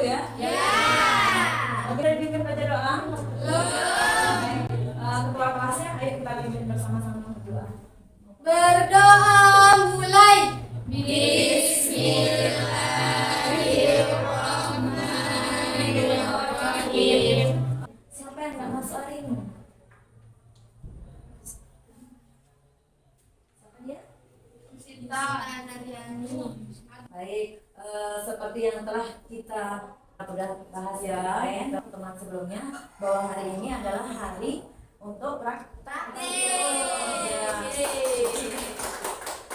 Ya. Ya. Oke, dipimpin baca doa. Ketua kelasnya, ayo kita pimpin bersama-sama berdoa. Berdoa mulai. Bismillahirrahmanirrahim. Siapa yang nggak masuk hari ini? Siapa dia? Sinta Naryani. Baik, seperti yang telah kita sudah bahas ya, teman sebelumnya, bahwa hari ini adalah hari untuk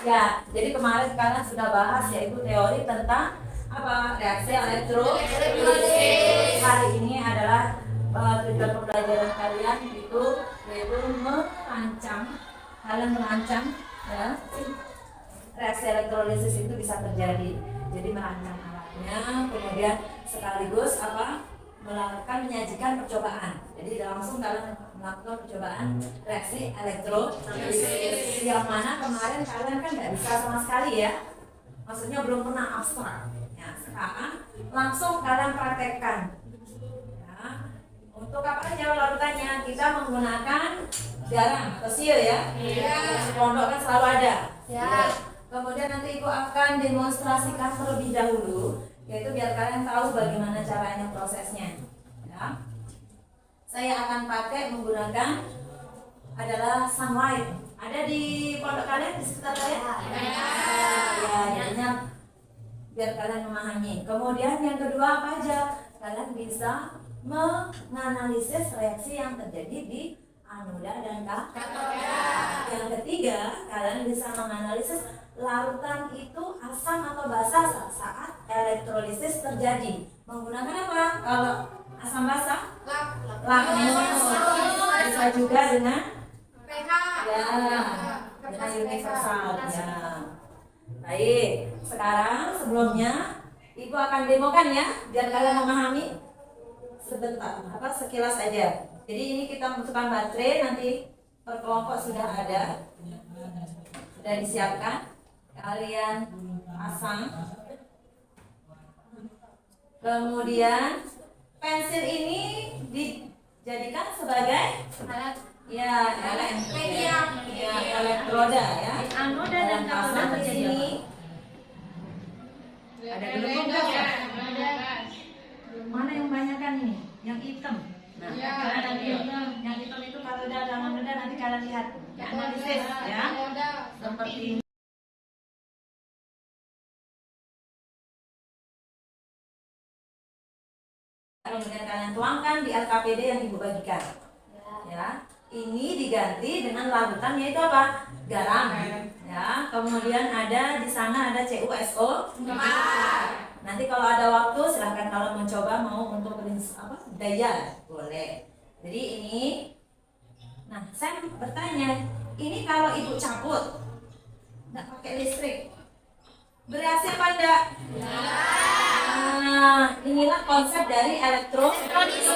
ya, jadi kemarin kalian sudah bahas yaitu teori tentang apa? Reaksi elektrolisis. Hari ini adalah tujuan pembelajaran kalian itu yaitu merancang ya, reaksi elektrolisis itu bisa terjadi. Jadi merancang alatnya, kemudian sekaligus menyajikan percobaan. Jadi langsung kalian melakukan percobaan reaksi elektrolisis yang mana kemarin kalian kan nggak bisa sama sekali ya, maksudnya belum pernah abstrak. Ya, sekarang langsung kalian praktekkan. Ya, untuk apa aja larutannya? Kita menggunakan garam atau sio ya. Di pondok kan selalu ada. Ya. Kemudian nanti Ibu akan demonstrasikan terlebih dahulu, yaitu biar kalian tahu bagaimana caranya prosesnya. Ya. Saya akan pakai menggunakan adalah sunlight. Ada di pondok kalian, di sekitar kalian? Ya, jadinya biar kalian memahami. Kemudian yang kedua apa aja? Kalian bisa menganalisis reaksi yang terjadi di anoda dan katoda. Yang ketiga, kalian bisa menganalisis larutan itu asam atau basa saat elektrolisis terjadi. Menggunakan apa? Kalau asam basa? Lakmus. Bisa juga dengan pH. Ya, dengan universal. Ya. Baik, sekarang sebelumnya Ibu akan demokan ya, biar kalian memahami sebentar, sekilas aja. Jadi ini kita membutuhkan baterai, nanti per kelompok sudah ada, sudah disiapkan. Kalian pasang. Kemudian pensil ini dijadikan sebagai alat elektroda ya. Anoda dan katoda di sini. Ada gelembung enggak ya? Mana yang banyakan ini? Yang hitam. Nah, yang hitam itu katoda dan anoda, nanti kalian lihat. Analisis ya. Seperti ini. Kemudian kalian tuangkan di LKPD yang Ibu bagikan. Ya, ini diganti dengan larutan yaitu apa? Garam. Ya, kemudian ada di sana ada CuSO. Nanti kalau ada waktu silahkan kalau mencoba mau untuk daya boleh. Jadi ini, nah saya bertanya, ini kalau Ibu cabut nggak pakai listrik, bereaksi apa enggak? Nah, inilah konsep dari elektrolisis.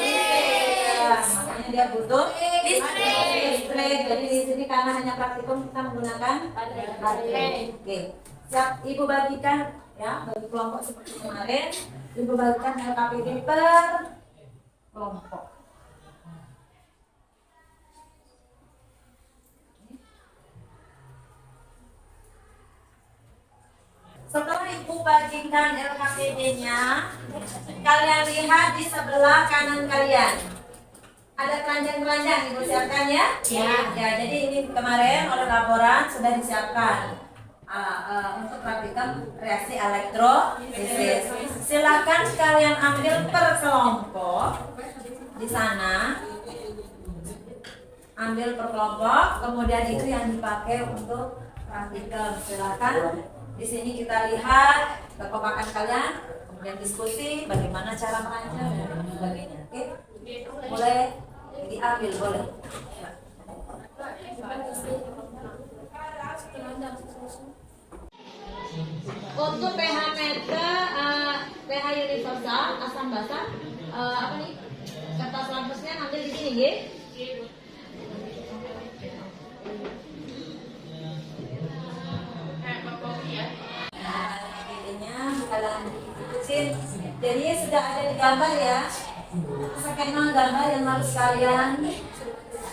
Makanya dia butuh listrik. Jadi di sini karena hanya praktikum kita menggunakan baterai. Oke, siap Ibu bagikan ya, bagi kelompok seperti kemarin. Ibu bagikan LKPD per kelompok. Setelah Ibu bagikan LKPD-nya, kalian lihat di sebelah kanan kalian. Ada keranjang-keranjang Ibu siapkan ya? Ya, jadi ini kemarin oleh laporan sudah disiapkan untuk praktikum reaksi elektrolisis. Silakan kalian ambil per kelompok di sana. Ambil per kelompok, kemudian itu yang dipakai untuk praktikum. Silakan. Di sini kita lihat kekompakan kalian, kemudian diskusi bagaimana cara merancang dan sebagainya. Oke, boleh diambil, boleh. Untuk pH meter, pH universal, asam basa, kertas lampusnya ambil di sini, ya. Nah, kalian ikutin Jadi sudah ada di gambar ya. Skema gambar yang harus kalian.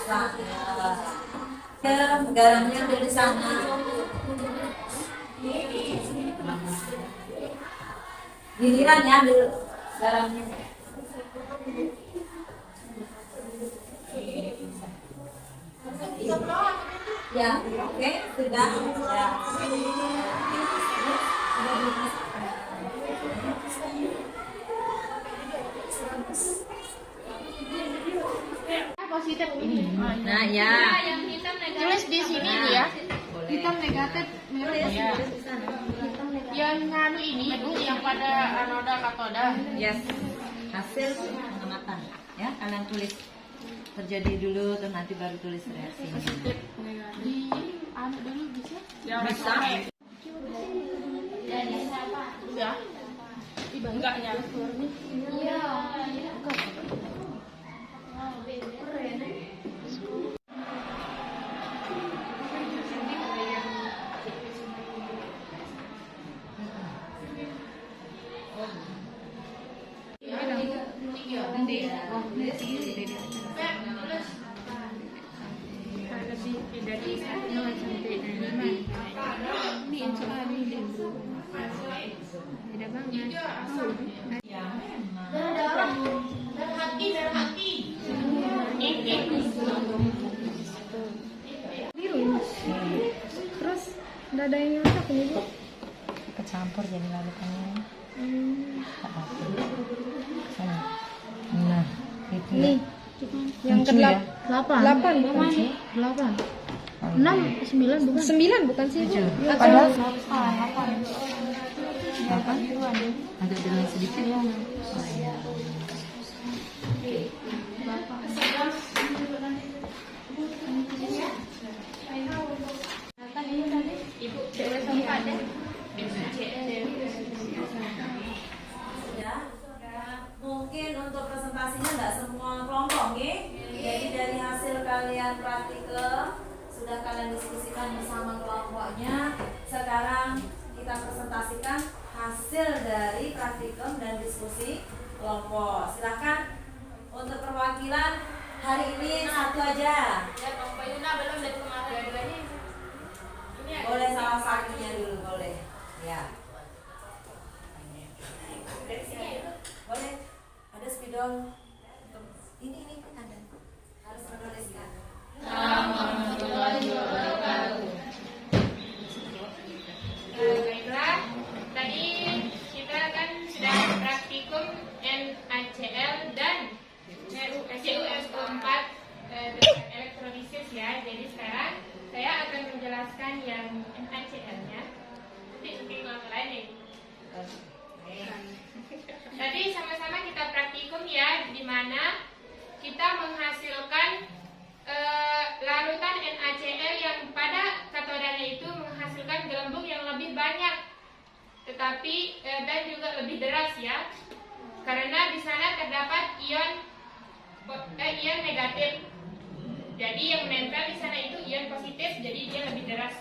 Nah, garamnya udah di sana. Giliran ya ambil garamnya. Ya, oke, sudah. Ya. Positif ini. Nah, ya. Yang hitam negatif. Tulis di sini ya. Hitam negatif, merah ya. Yang nganu ini Bu, yang pada anoda katoda. Yes. Hasil pengamatan. Ya, kalian tulis terjadi dulu terus nanti baru tulis reaksinya. Di anu dulu bisa? Bisa. Ya. Enggaknya. Iya. Terus nggak ada yang nyocok nih Bu? Kecampur jadi larutannya. Sana. Nah, itu. Nih, yang ke Tujuh ya? 8 bukan sih? 8 6, 9 bukan? 9 bukan sih Bu? Padahal 8 agak jalan sedikit ya. Oh, iya. Ibu cewek tempat ya. Ya. Mungkin untuk presentasinya nggak semua kelompok nih. Jadi dari hasil kalian praktikum sudah kalian diskusikan bersama kelompoknya. Sekarang kita presentasikan hasil dari praktikum dan diskusi kelompok. Silakan untuk perwakilan hari ini satu aja. Ya, Bang Bayuna belum dari kemarin. Dua-duanya. Ini Boleh salah satunya dulu boleh. Ya. dari sini ya. Boleh. Ada spidol. Ini ada. Harus menuliskan. Baiklah, tadi kita kan sudah praktikum NaCl dan CuSO4 elektrolisis ya. Jadi sekarang saya akan menjelaskan yang NaCl-nya. Nanti mungkin yang lain nih. Tadi sama-sama kita praktikum ya, di mana kita menghasilkan larutan NaCl yang pada katodanya itu menghasilkan gelembung yang lebih banyak, tetapi dan juga lebih deras ya, karena di sana terdapat ion negatif. Jadi yang menempel di sana itu ion positif, jadi dia lebih deras.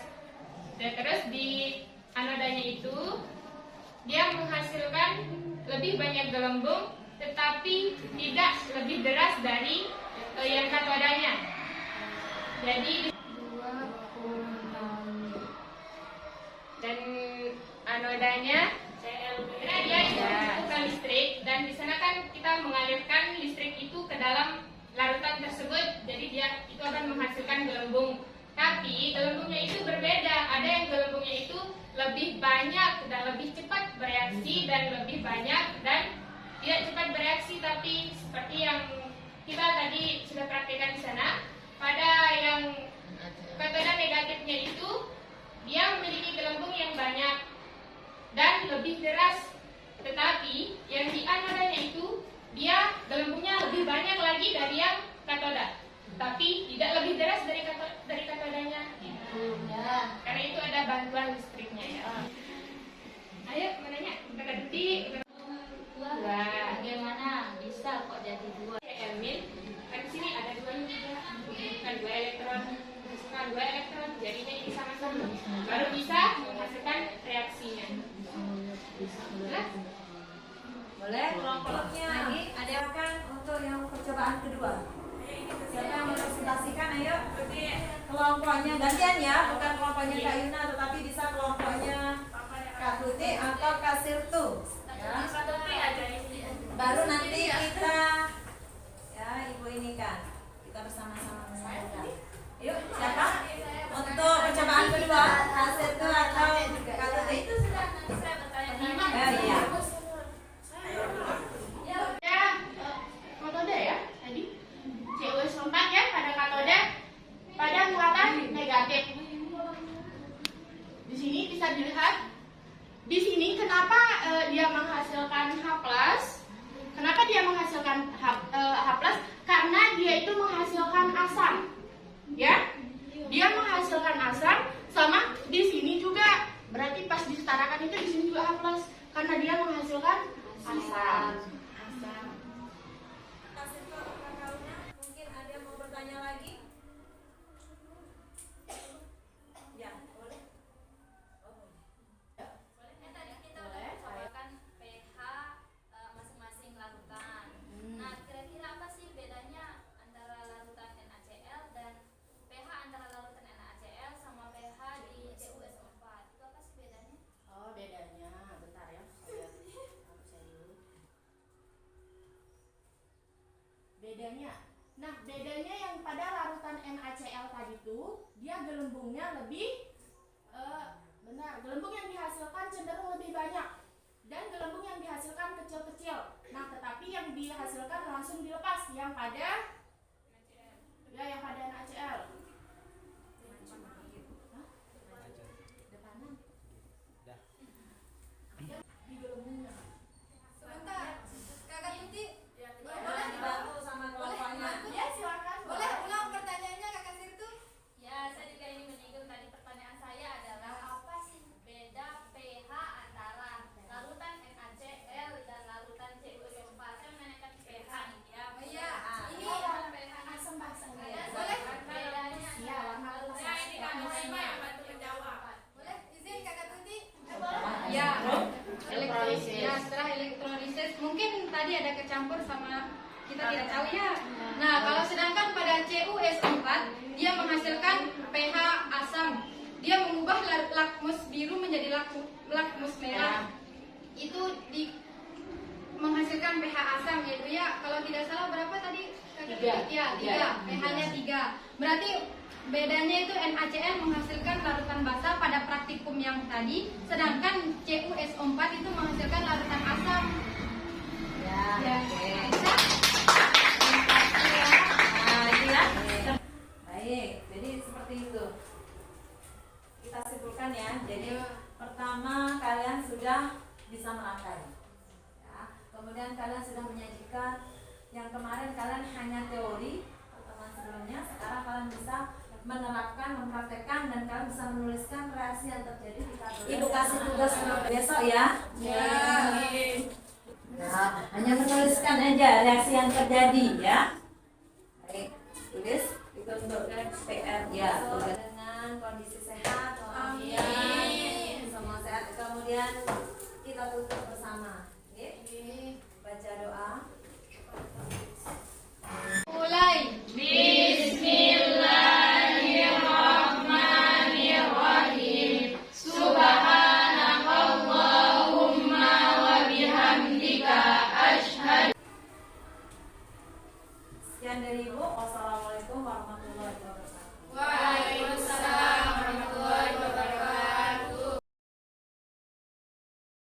Dan terus di anodanya itu dia menghasilkan lebih banyak gelembung, tetapi tidak lebih deras dari yang katodanya. Jadi dan anodanya karena dia itu membutuhkan listrik, dan di sana kan kita mengalirkan listrik itu ke dalam larutan tersebut, jadi dia itu akan menghasilkan gelembung. Tapi gelembungnya itu berbeda, ada yang gelembungnya itu lebih banyak dan lebih cepat bereaksi, dan lebih banyak dan tidak cepat bereaksi. Tapi seperti yang kita tadi sudah praktekkan di sana, pada yang katoda negatifnya itu dia memiliki gelembung yang banyak dan lebih deras, tetapi yang di anodanya itu dia gelembungnya lebih banyak lagi dari yang katoda, tapi tidak lebih deras dari katodanya. Ya, karena itu ada bantuan listriknya ya. Ayo menanya, kita detik. Wah, bagaimana bisa kok jadi dua? Elmin, kan di sini ada dua juga, kan dua elektron, masukkan dua elektron, jadinya ini sama-sama, baru bisa menghasilkan reaksinya. Boleh? Kelompoknya lagi ada kan untuk yang percobaan kedua. Siapa yang merepresentasikan? Ayo. Kelompoknya gantian ya, bukan kelompoknya Kak Yuna, tetapi bisa kelompoknya Kak Tuti atau Kak Sirtu. Ya. Baru nanti kita ya ibu ini kan kita bersama-sama menyanyikan. Yuk, siapa? Untuk percobaan kedua, Kak Sirtu atau Kak Tuti? Iya. Metode ya tadi CUS 4 ya pada katode pada muatan negatif. Di sini bisa dilihat di sini kenapa dia menghasilkan H+. Kenapa dia menghasilkan H+? Karena dia itu menghasilkan asam. Ya. Dia menghasilkan asam sama di sini juga. Berarti pas disetarakan itu di sini juga H+. Karena dia menghasilkan asam. Mungkin ada yang mau bertanya lagi? Ya, boleh. Bolehnya tadi kita udah mencobakan pH masing-masing larutan. Nah, kira-kira apa sih bedanya antara larutan NaCl dan pH antara larutan NaCl sama pH di CuSO4? Itu apa sih bedanya? Oh, bedanya. Bentar ya. Saya dulu. Bedanya. Nah, bedanya yang pada larutan NaCl tadi tuh dia gelembungnya lebih benar, gelembung yang dihasilkan cenderung lebih banyak dan gelembung yang dihasilkan kecil-kecil. Nah, tetapi yang dihasilkan langsung dilepas yang pada yang pada NaCl. Hah? Depanan. Di gelembungnya. Sebentar, Kakak Tuti. Boleh dibantu sama kelompoknya. Ya, silakan. Boleh ulang pertanyaannya Kakak Sirtu? Ya, saya juga ini menyinggung tadi pertanyaan saya adalah apa sih beda pH antara larutan NaCl dan larutan CuSO4? Saya menanyakan pH nih ya. Oh iya, ini pH Asam basa. boleh bedanya. Iya, warna Ya, ini Kak Nusima yang bantu menjawab. Boleh izin Kakak Tuti? Ya, ya setelah elektrolisis mungkin tadi ada kecampur sama kita tidak tahu ya. Nah, kalau sedangkan pada CuS4 dia menghasilkan pH asam, dia mengubah lakmus biru menjadi lakmus merah. Itu menghasilkan pH asam yaitu ya kalau tidak salah berapa tadi? Ya, 3. pH-nya 3. Berarti bedanya itu NaCl menghasilkan larutan basa pada praktikum yang tadi, sedangkan CuSO4 itu menghasilkan larutan asam. Ya, oke. Bisa? Nah, ini ya. Baik, jadi seperti itu. Kita simpulkan ya. Jadi pertama kalian sudah bisa merangkai. Ya. Kemudian kalian sudah menyajikan yang kemarin kalian hanya teori pertemuan sebelumnya. Sekarang kalian bisa menerapkan, mempraktekkan dan kalian bisa menuliskan reaksi yang terjadi di tabel. Ibu kasih tugas untuk besok ya. Ya. Nah, hanya menuliskan aja reaksi yang terjadi ya. Baik, tulis itu untuk PR ya. Dengan kondisi sehat, amin. Semua sehat. Kemudian kita tutup bersama. Oke. Baca doa. Mulai. Bismillahirrahmanirrahim. Subhanakallahumma wa bihamdika asyhadu. Sekian dari Ibu.